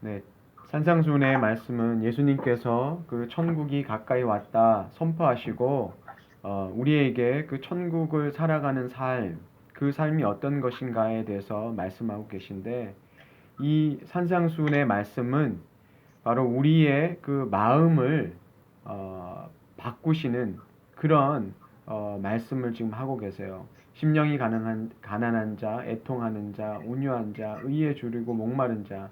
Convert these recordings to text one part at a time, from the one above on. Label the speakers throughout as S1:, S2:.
S1: 네, 산상수훈의 말씀은 예수님께서 그 천국이 가까이 왔다 선포하시고 우리에게 그 천국을 살아가는 삶, 그 삶이 어떤 것인가에 대해서 말씀하고 계신데 이 산상수훈의 말씀은 바로 우리의 그 마음을 바꾸시는 그런 말씀을 지금 하고 계세요. 심령이 가난한 자, 애통하는 자, 온유한 자, 의에 주리고 목마른 자,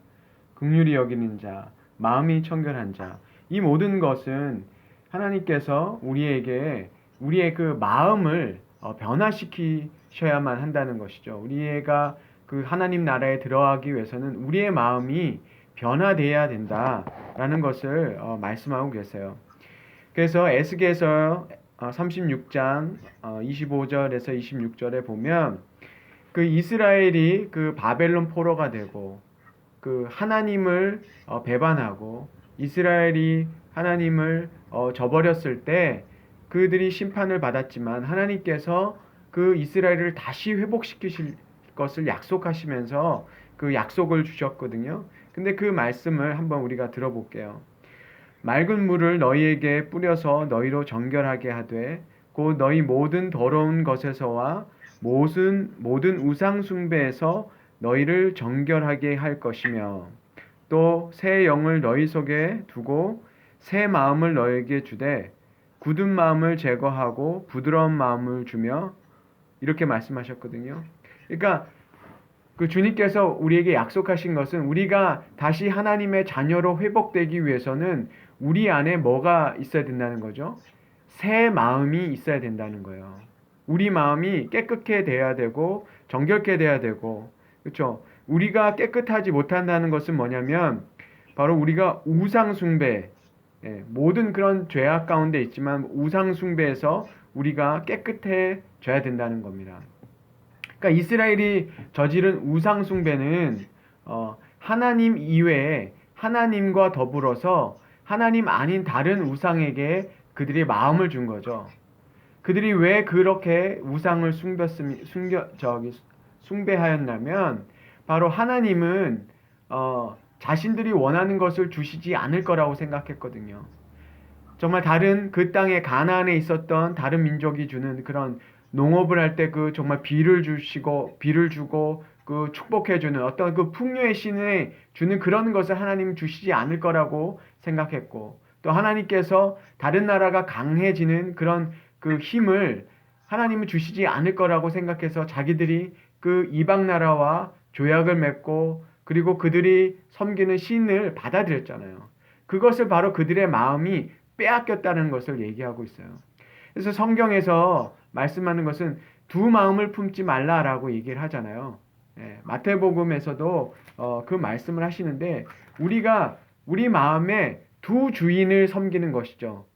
S1: 긍휼히 여기는 자, 마음이 청결한 자, 이 모든 것은 하나님께서 우리에게 우리의 그 마음을 변화시키셔야만 한다는 것이죠. 우리가 그 하나님 나라에 들어가기 위해서는 우리의 마음이 변화되어야 된다라는 것을 말씀하고 계세요. 그래서 에스겔서 36장 25절에서 26절에 보면 그 이스라엘이 그 바벨론 포로가 되고 그 하나님을 배반하고 이스라엘이 하나님을 저버렸을 때 그들이 심판을 받았지만 하나님께서 그 이스라엘을 다시 회복시키실 것을 약속하시면서 그 약속을 주셨거든요. 근데 그 말씀을 한번 우리가 들어볼게요. 맑은 물을 너희에게 뿌려서 너희로 정결하게 하되 곧 너희 모든 더러운 것에서와 모든 우상 숭배에서 너희를 정결하게 할 것이며 또 새 영을 너희 속에 두고 새 마음을 너희에게 주되 굳은 마음을 제거하고 부드러운 마음을 주며 이렇게 말씀하셨거든요. 그러니까 그 주님께서 우리에게 약속하신 것은 우리가 다시 하나님의 자녀로 회복되기 위해서는 우리 안에 뭐가 있어야 된다는 거죠? 새 마음이 있어야 된다는 거예요. 우리 마음이 깨끗해 돼야 되고 정결케 돼야 되고 그렇죠? 우리가 깨끗하지 못한다는 것은 뭐냐면 바로 우리가 우상 숭배 모든 그런 죄악 가운데 있지만 우상 숭배에서 우리가 깨끗해져야 된다는 겁니다. 그러니까 이스라엘이 저지른 우상 숭배는 하나님 이외에 하나님과 더불어서 하나님 아닌 다른 우상에게 그들이 마음을 준 거죠. 그들이 왜 그렇게 우상을 숭배하였냐면 바로 하나님은 자신들이 원하는 것을 주시지 않을 거라고 생각했거든요. 정말 다른 그 땅에 가나안에 있었던 다른 민족이 주는 그런 농업을 할 때 그 정말 비를 주고 그 축복해 주는 어떤 그 풍요의 신에 주는 그런 것을 하나님 주시지 않을 거라고 생각했고 또 하나님께서 다른 나라가 강해지는 그런 그 힘을 하나님은 주시지 않을 거라고 생각해서 자기들이 그 이방 나라와 조약을 맺고 그리고 그들이 섬기는 신을 받아들였잖아요. 그것을 바로 그들의 마음이 빼앗겼다는 것을 얘기하고 있어요. 그래서 성경에서 말씀하는 것은 두 마음을 품지 말라라고 얘기를 하잖아요. 마태복음에서도 그 말씀을 하시는데 우리가 우리 마음에 두 주인을 섬기는 것이죠.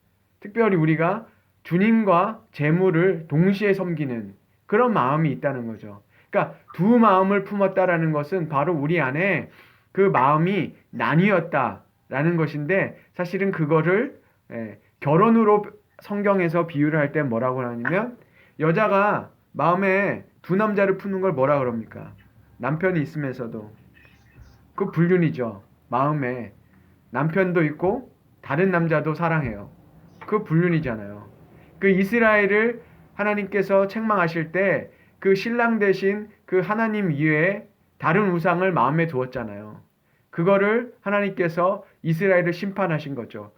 S1: 특별히 우리가 주님과 재물을 동시에 섬기는 그런 마음이 있다는 거죠. 그러니까 두 마음을 품었다라는 것은 바로 우리 안에 그 마음이 나뉘었다라는 것인데 사실은 그거를 결혼으로 성경에서 비유를 할 때 뭐라고 하냐면 여자가 마음에 두 남자를 푸는 걸 뭐라 그럽니까? 남편이 있으면서도 그 불륜이죠. 마음에 남편도 있고 다른 남자도 사랑해요. 그 불륜이잖아요. 그 이스라엘을 하나님께서 책망하실 때 그 신랑 대신 그 하나님 이외에 다른 우상을 마음에 두었잖아요. 그거를 하나님께서 이스라엘을 심판하신 거죠.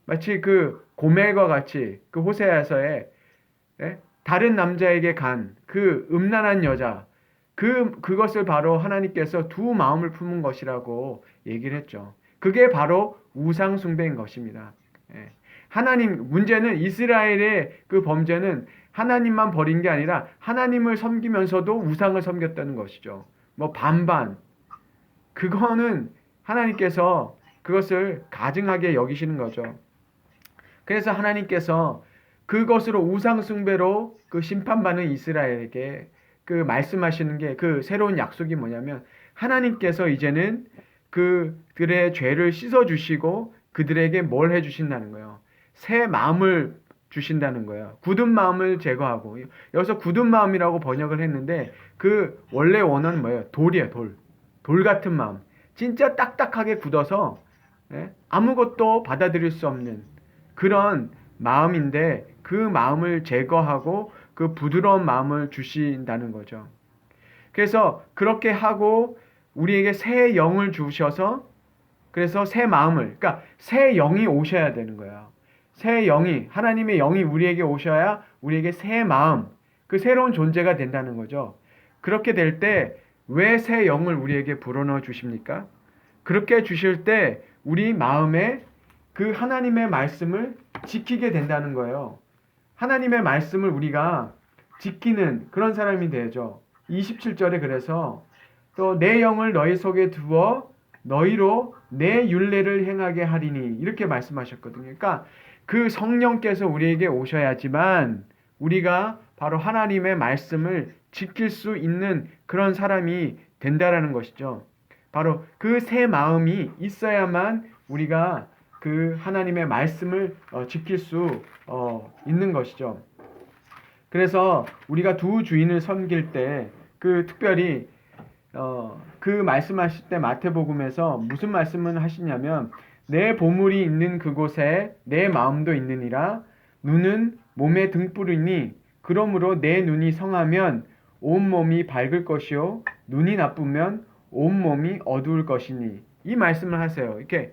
S1: 마치 그 고멜과 같이 그 호세아서에 다른 남자에게 간 그 음란한 여자 그것을 바로 하나님께서 두 마음을 품은 것이라고 얘기를 했죠. 그게 바로 우상 숭배인 것입니다. 하나님 문제는 이스라엘의 그 범죄는 하나님만 버린 게 아니라 하나님을 섬기면서도 우상을 섬겼다는 것이죠. 뭐 반반 그거는 하나님께서 그것을 가증하게 여기시는 거죠. 그래서 하나님께서 그것으로 우상숭배로 그 심판받는 이스라엘에게 그 말씀하시는 게 그 새로운 약속이 뭐냐면 하나님께서 이제는 그들의 죄를 씻어주시고 그들에게 뭘 해주신다는 거예요. 새 마음을 주신다는 거예요. 굳은 마음을 제거하고 여기서 굳은 마음이라고 번역을 했는데 그 원래 원어는 뭐예요? 돌이에요. 돌 같은 마음. 진짜 딱딱하게 굳어서 아무것도 받아들일 수 없는 그런 마음인데 그 마음을 제거하고 그 부드러운 마음을 주신다는 거죠. 그래서 그렇게 하고 우리에게 새 영을 주셔서 그래서 새 마음을 그러니까 새 영이 오셔야 되는 거예요. 새 영이 하나님의 영이 우리에게 오셔야 우리에게 새 마음 그 새로운 존재가 된다는 거죠. 그렇게 될 때 왜 새 영을 우리에게 불어넣어 주십니까? 그렇게 주실 때 우리 마음에 그 하나님의 말씀을 지키게 된다는 거예요. 하나님의 말씀을 우리가 지키는 그런 사람이 되죠. 27절에 그래서 또 내 영을 너희 속에 두어 너희로 내 율례를 행하게 하리니 이렇게 말씀하셨거든요. 그러니까 그 성령께서 우리에게 오셔야지만 우리가 바로 하나님의 말씀을 지킬 수 있는 그런 사람이 된다라는 것이죠. 바로 그 새 마음이 있어야만 우리가 그 하나님의 말씀을 지킬 수 있는 것이죠. 그래서 우리가 두 주인을 섬길 때 그 특별히 그 말씀하실 때 마태복음에서 무슨 말씀을 하시냐면 내 보물이 있는 그곳에 내 마음도 있느니라. 눈은 몸의 등불이니 그러므로 내 눈이 성하면 온몸이 밝을 것이요 눈이 나쁘면 온몸이 어두울 것이니 이 말씀을 하세요. 이렇게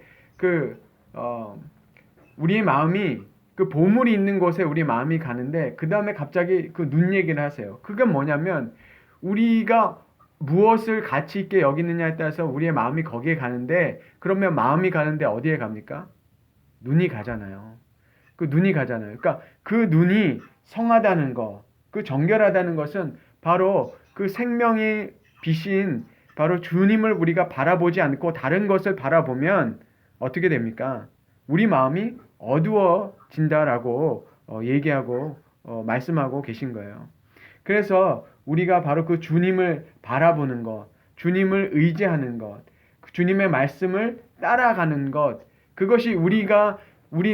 S1: 우리의 마음이 그 보물이 있는 곳에 우리 마음이 가는데 그 다음에 갑자기 그 눈 얘기를 하세요. 그게 뭐냐면 우리가 무엇을 가치 있게 여기느냐에 따라서 우리의 마음이 거기에 가는데 그러면 마음이 가는데 어디에 갑니까? 눈이 가잖아요. 그 눈이 가잖아요. 그러니까 그 눈이 성하다는 것, 그 정결하다는 것은 바로 그 생명의 빛인 바로 주님을 우리가 바라보지 않고 다른 것을 바라보면 어떻게 됩니까? 우리 마음이 어두워진다라고 얘기하고 말씀하고 계신 거예요. 그래서 우리가 바로 그 주님을 바라보는 것, 주님을 의지하는 것, 주님의 말씀을 따라가는 것, 그것이 우리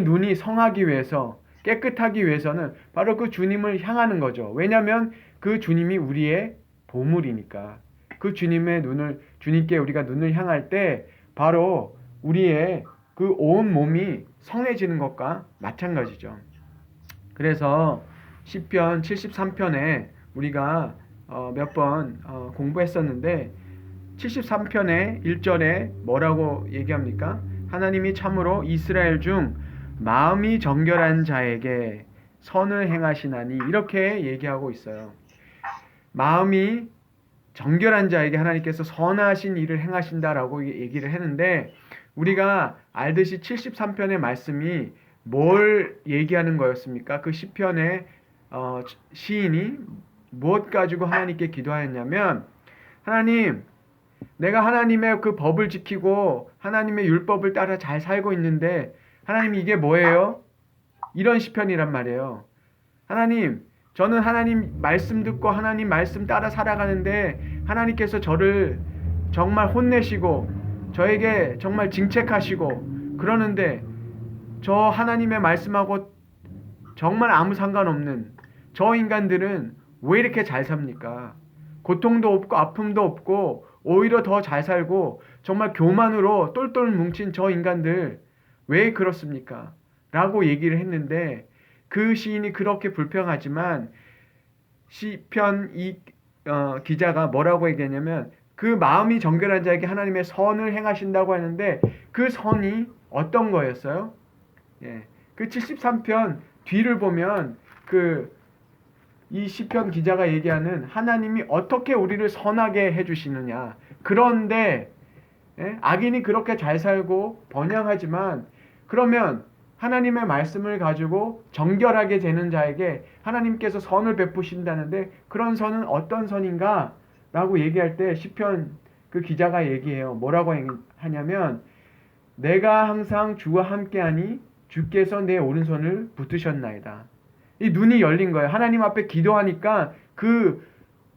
S1: 눈이 성하기 위해서, 깨끗하기 위해서는 바로 그 주님을 향하는 거죠. 왜냐하면 그 주님이 우리의 보물이니까. 그 주님께 우리가 눈을 향할 때 바로 우리의 그 온 몸이 성해지는 것과 마찬가지죠. 그래서 시편 73편에 우리가 몇 번 공부했었는데 73편의 1절에 뭐라고 얘기합니까? 하나님이 참으로 이스라엘 중 마음이 정결한 자에게 선을 행하시나니 이렇게 얘기하고 있어요. 마음이 정결한 자에게 하나님께서 선하신 일을 행하신다라고 얘기를 했는데 우리가 알듯이 73편의 말씀이 뭘 얘기하는 거였습니까? 그 시편의 시인이 무엇 가지고 하나님께 기도하였냐면 하나님, 내가 하나님의 그 법을 지키고 하나님의 율법을 따라 잘 살고 있는데 하나님 이게 뭐예요? 이런 시편이란 말이에요. 하나님, 저는 하나님 말씀 듣고 하나님 말씀 따라 살아가는데 하나님께서 저를 정말 혼내시고 저에게 정말 징책하시고 그러는데 저 하나님의 말씀하고 정말 아무 상관없는 저 인간들은 왜 이렇게 잘 삽니까? 고통도 없고 아픔도 없고 오히려 더 잘 살고 정말 교만으로 똘똘 뭉친 저 인간들 왜 그렇습니까? 라고 얘기를 했는데 그 시인이 그렇게 불평하지만 시편 기자가 뭐라고 얘기했냐면 그 마음이 정결한 자에게 하나님의 선을 행하신다고 하는데 그 선이 어떤 거였어요? 그 73편 뒤를 보면 이 시편 기자가 얘기하는 하나님이 어떻게 우리를 선하게 해주시느냐. 그런데 악인이 그렇게 잘 살고 번영하지만 그러면 하나님의 말씀을 가지고 정결하게 되는 자에게 하나님께서 선을 베푸신다는데 그런 선은 어떤 선인가? 라고 얘기할 때 시편 그 기자가 얘기해요. 뭐라고 하냐면 내가 항상 주와 함께하니 주께서 내 오른손을 붙드셨나이다. 이 눈이 열린 거예요. 하나님 앞에 기도하니까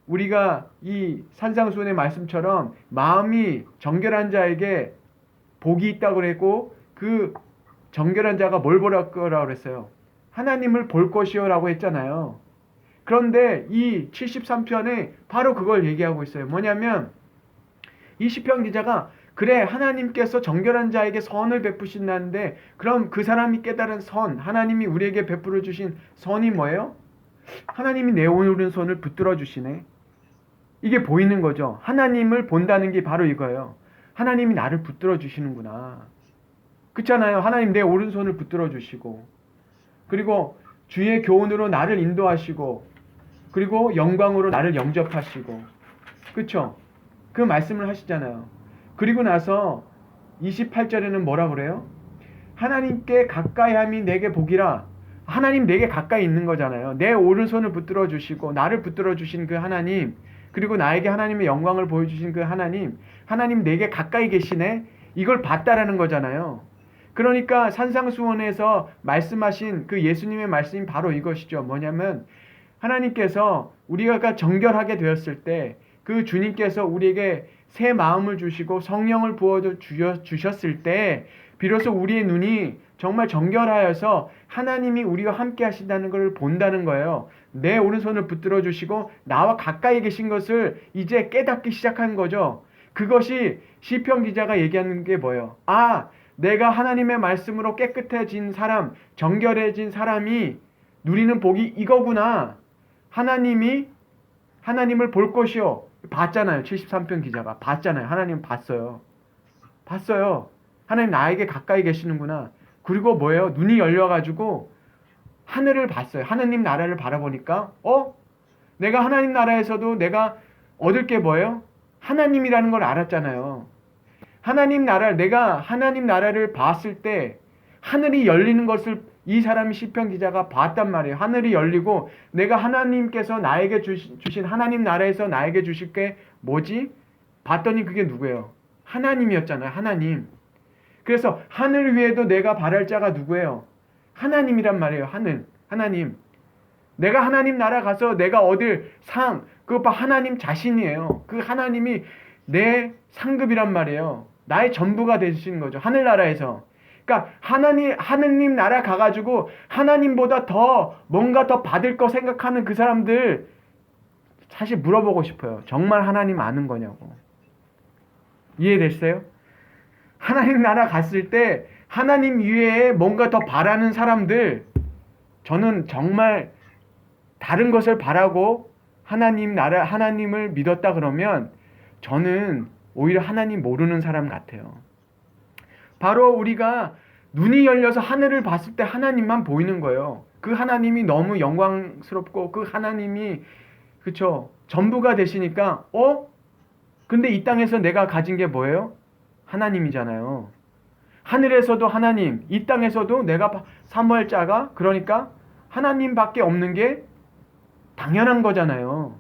S1: 우리가 이 산상수훈의 말씀처럼 마음이 정결한 자에게 복이 있다고 그랬고 그 정결한 자가 뭘 보라고 그랬어요? 하나님을 볼 것이요 라고 했잖아요. 그런데 이 73편에 바로 그걸 얘기하고 있어요. 뭐냐면 이 시편 기자가 그래, 하나님께서 정결한 자에게 선을 베푸신다는데 그럼 그 사람이 깨달은 선, 하나님이 우리에게 베풀어 주신 선이 뭐예요? 하나님이 내 오른손을 붙들어 주시네. 이게 보이는 거죠. 하나님을 본다는 게 바로 이거예요. 하나님이 나를 붙들어 주시는구나. 그렇잖아요. 하나님 내 오른손을 붙들어 주시고, 그리고 주의 교훈으로 나를 인도하시고, 그리고 영광으로 나를 영접하시고, 그렇죠? 그 말씀을 하시잖아요. 그리고 나서 28절에는 뭐라 그래요? 하나님께 가까이함이 내게 복이라. 하나님 내게 가까이 있는 거잖아요. 내 오른손을 붙들어 주시고 나를 붙들어 주신 그 하나님, 그리고 나에게 하나님의 영광을 보여주신 그 하나님, 하나님 내게 가까이 계시네. 이걸 봤다라는 거잖아요. 그러니까 산상수훈에서 말씀하신 그 예수님의 말씀이 바로 이것이죠. 뭐냐면 하나님께서 우리가 정결하게 되었을 때 그 주님께서 우리에게 새 마음을 주시고 성령을 부어 주셨을 때 비로소 우리의 눈이 정말 정결하여서 하나님이 우리와 함께 하신다는 것을 본다는 거예요. 내 오른손을 붙들어 주시고 나와 가까이 계신 것을 이제 깨닫기 시작한 거죠. 그것이 시편 기자가 얘기하는 게 뭐예요? 아, 내가 하나님의 말씀으로 깨끗해진 사람, 정결해진 사람이 누리는 복이 이거구나. 하나님을 볼 것이요. 봤잖아요. 73편 기자가 봤잖아요. 하나님 봤어요. 봤어요. 하나님 나에게 가까이 계시는구나. 그리고 뭐예요? 눈이 열려가지고 하늘을 봤어요. 하나님 나라를 바라보니까 내가 하나님 나라에서도 내가 얻을 게 뭐예요? 하나님이라는 걸 알았잖아요. 내가 하나님 나라를 봤을 때 하늘이 열리는 것을 이 사람이 시편 기자가 봤단 말이에요. 하늘이 열리고 내가 하나님께서 나에게 주신 하나님 나라에서 나에게 주실 게 뭐지? 봤더니 그게 누구예요? 하나님이었잖아요. 하나님. 그래서 하늘 위에도 내가 바랄 자가 누구예요? 하나님이란 말이에요. 하나님. 내가 하나님 나라 가서 내가 얻을 상, 그것 봐, 하나님 자신이에요. 그 하나님이 내 상급이란 말이에요. 나의 전부가 되시는 거죠. 하늘나라에서. 그러니까 하느님 나라 가가지고 하나님보다 뭔가 더 받을 거 생각하는 그 사람들 사실 물어보고 싶어요. 정말 하나님 아는 거냐고. 이해됐어요? 하나님 나라 갔을 때 하나님 위에 뭔가 더 바라는 사람들, 저는 정말 다른 것을 바라고 하나님을 믿었다 그러면 저는 오히려 하나님 모르는 사람 같아요. 바로 우리가 눈이 열려서 하늘을 봤을 때 하나님만 보이는 거예요. 그 하나님이 너무 영광스럽고 그 하나님이 그쵸 전부가 되시니까 근데 이 땅에서 내가 가진 게 뭐예요? 하나님이잖아요. 하늘에서도 하나님, 이 땅에서도 내가 사모할 자가 그러니까 하나님밖에 없는 게 당연한 거잖아요.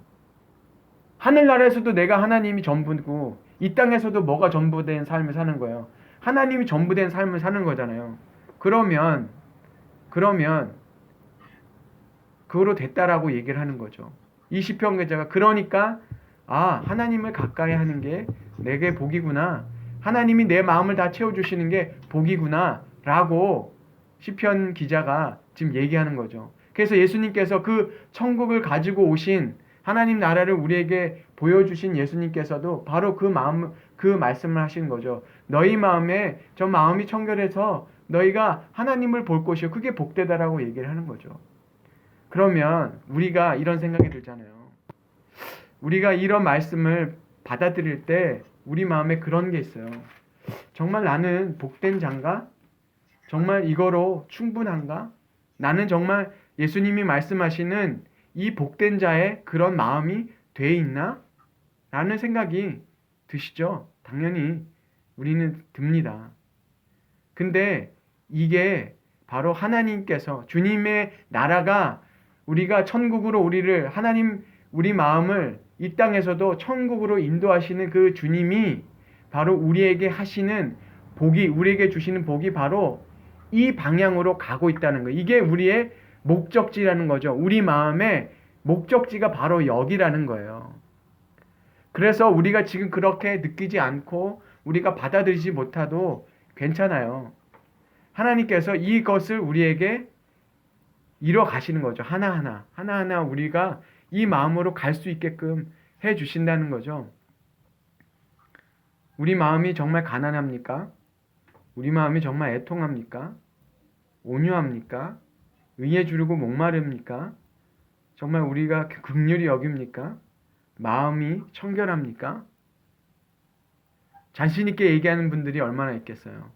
S1: 하늘나라에서도 내가 하나님이 전부고 이 땅에서도 뭐가 전부된 삶을 사는 거예요. 하나님이 전부된 삶을 사는 거잖아요. 그러면 그거로 됐다라고 얘기를 하는 거죠. 이 시편 기자가 그러니까 하나님을 가까이 하는 게 내게 복이구나. 하나님이 내 마음을 다 채워주시는 게 복이구나 라고 시편 기자가 지금 얘기하는 거죠. 그래서 예수님께서 그 천국을 가지고 오신 하나님 나라를 우리에게 보여주신 예수님께서도 바로 그 말씀을 하신 거죠. 너희 마음에 저 마음이 청결해서 너희가 하나님을 볼 것이요. 그게 복되다라고 얘기를 하는 거죠. 그러면 우리가 이런 생각이 들잖아요. 우리가 이런 말씀을 받아들일 때 우리 마음에 그런 게 있어요. 정말 나는 복된 자인가? 정말 이거로 충분한가? 나는 정말 예수님이 말씀하시는 이 복된 자의 그런 마음이 돼 있나? 라는 생각이 드시죠? 당연히 우리는 듭니다. 근데 이게 바로 하나님께서 주님의 나라가 우리가 천국으로 우리 마음을 이 땅에서도 천국으로 인도하시는 그 주님이 바로 우리에게 하시는 복이, 우리에게 주시는 복이 바로 이 방향으로 가고 있다는 거예요. 이게 우리의 목적지라는 거죠. 우리 마음의 목적지가 바로 여기라는 거예요. 그래서 우리가 지금 그렇게 느끼지 않고 우리가 받아들이지 못해도 괜찮아요. 하나님께서 이것을 우리에게 이뤄 가시는 거죠. 하나하나 우리가 이 마음으로 갈 수 있게끔 해 주신다는 거죠. 우리 마음이 정말 가난합니까? 우리 마음이 정말 애통합니까? 온유합니까? 의에 주르고 목마릅니까? 정말 우리가 긍휼히 여깁니까? 마음이 청결합니까? 자신 있게 얘기하는 분들이 얼마나 있겠어요.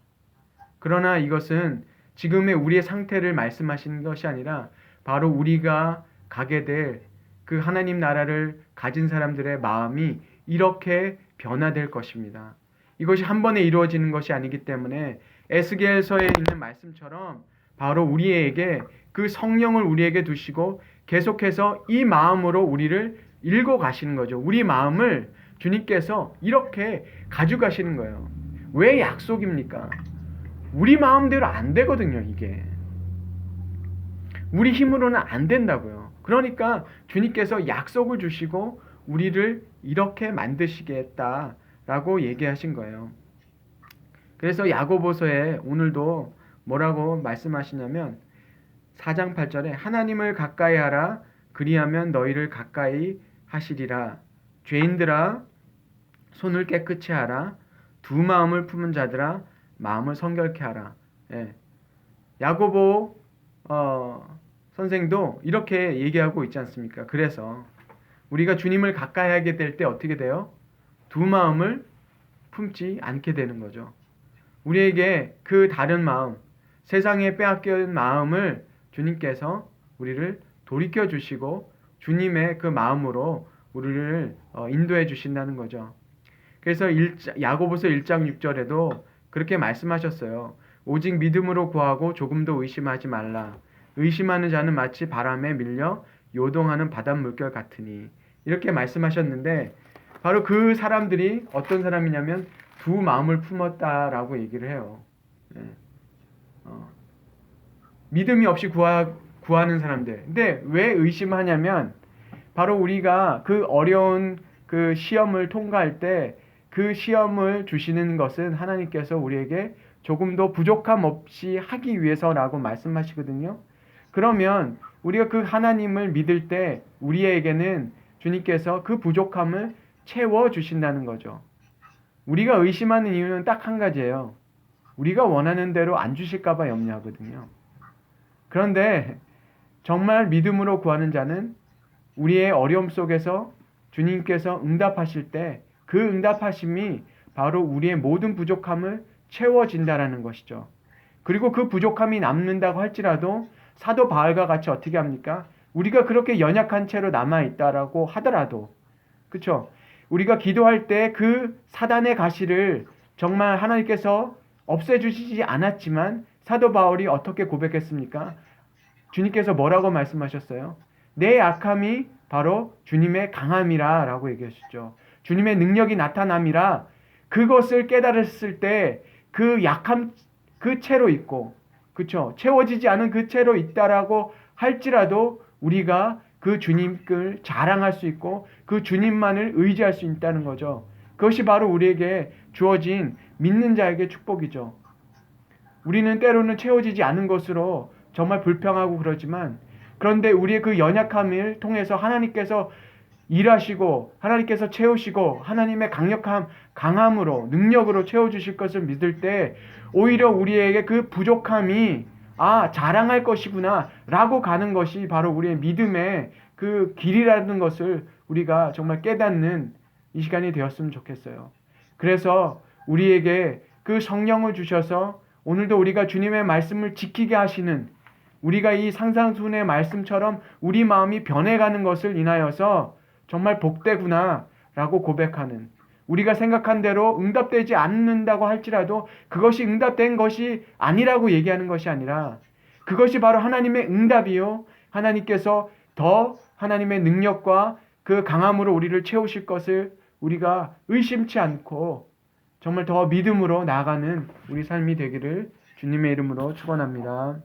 S1: 그러나 이것은 지금의 우리의 상태를 말씀하시는 것이 아니라 바로 우리가 가게 될 그 하나님 나라를 가진 사람들의 마음이 이렇게 변화될 것입니다. 이것이 한 번에 이루어지는 것이 아니기 때문에 에스겔서에 있는 말씀처럼 바로 우리에게 그 성령을 우리에게 두시고 계속해서 이 마음으로 우리를 읽어 가시는 거죠. 우리 마음을 주님께서 이렇게 가져가시는 거예요. 왜 약속입니까? 우리 마음대로 안 되거든요, 이게. 우리 힘으로는 안 된다고요. 그러니까 주님께서 약속을 주시고 우리를 이렇게 만드시겠다라고 얘기하신 거예요. 그래서 야고보서에 오늘도 뭐라고 말씀하시냐면 4장 8절에 하나님을 가까이 하라 그리하면 너희를 가까이 하시리라. 죄인들아 손을 깨끗이 하라. 두 마음을 품은 자들아 마음을 성결케 하라. 예. 야고보 선생도 이렇게 얘기하고 있지 않습니까? 그래서 우리가 주님을 가까이 하게 될 때 어떻게 돼요? 두 마음을 품지 않게 되는 거죠. 우리에게 그 다른 마음, 세상에 빼앗긴 마음을 주님께서 우리를 돌이켜 주시고 주님의 그 마음으로 우리를 인도해 주신다는 거죠. 그래서 야고보서 1장 6절에도 그렇게 말씀하셨어요. 오직 믿음으로 구하고 조금도 의심하지 말라. 의심하는 자는 마치 바람에 밀려 요동하는 바닷물결 같으니. 이렇게 말씀하셨는데 바로 그 사람들이 어떤 사람이냐면 두 마음을 품었다라고 얘기를 해요. 예. 믿음이 없이 구하는 사람들. 근데 왜 의심하냐면 바로 우리가 그 어려운 그 시험을 통과할 때 그 시험을 주시는 것은 하나님께서 우리에게 조금도 부족함 없이 하기 위해서라고 말씀하시거든요. 그러면 우리가 그 하나님을 믿을 때 우리에게는 주님께서 그 부족함을 채워 주신다는 거죠. 우리가 의심하는 이유는 딱 한 가지예요. 우리가 원하는 대로 안 주실까 봐 염려하거든요. 그런데 정말 믿음으로 구하는 자는 우리의 어려움 속에서 주님께서 응답하실 때 그 응답하심이 바로 우리의 모든 부족함을 채워진다라는 것이죠. 그리고 그 부족함이 남는다고 할지라도 사도 바울과 같이 어떻게 합니까? 우리가 그렇게 연약한 채로 남아있다라고 하더라도 그렇죠? 우리가 기도할 때 그 사단의 가시를 정말 하나님께서 없애주시지 않았지만 사도 바울이 어떻게 고백했습니까? 주님께서 뭐라고 말씀하셨어요? 내 약함이 바로 주님의 강함이라 라고 얘기하셨죠. 주님의 능력이 나타남이라 그것을 깨달았을 때 그 약함 그 채로 있고 그렇죠? 채워지지 않은 그 채로 있다라고 할지라도 우리가 그 주님을 자랑할 수 있고 그 주님만을 의지할 수 있다는 거죠. 그것이 바로 우리에게 주어진 믿는 자에게 축복이죠. 우리는 때로는 채워지지 않은 것으로 정말 불평하고 그러지만 그런데 우리의 그 연약함을 통해서 하나님께서 일하시고 하나님께서 채우시고 하나님의 강함으로 능력으로 채워주실 것을 믿을 때 오히려 우리에게 그 부족함이 자랑할 것이구나 라고 가는 것이 바로 우리의 믿음의 그 길이라는 것을 우리가 정말 깨닫는 이 시간이 되었으면 좋겠어요. 그래서 우리에게 그 성령을 주셔서 오늘도 우리가 주님의 말씀을 지키게 하시는 우리가 이 상상순의 말씀처럼 우리 마음이 변해가는 것을 인하여서 정말 복되구나 라고 고백하는 우리가 생각한 대로 응답되지 않는다고 할지라도 그것이 응답된 것이 아니라고 얘기하는 것이 아니라 그것이 바로 하나님의 응답이요. 하나님께서 더 하나님의 능력과 그 강함으로 우리를 채우실 것을 우리가 의심치 않고 정말 더 믿음으로 나아가는 우리 삶이 되기를 주님의 이름으로 축원합니다.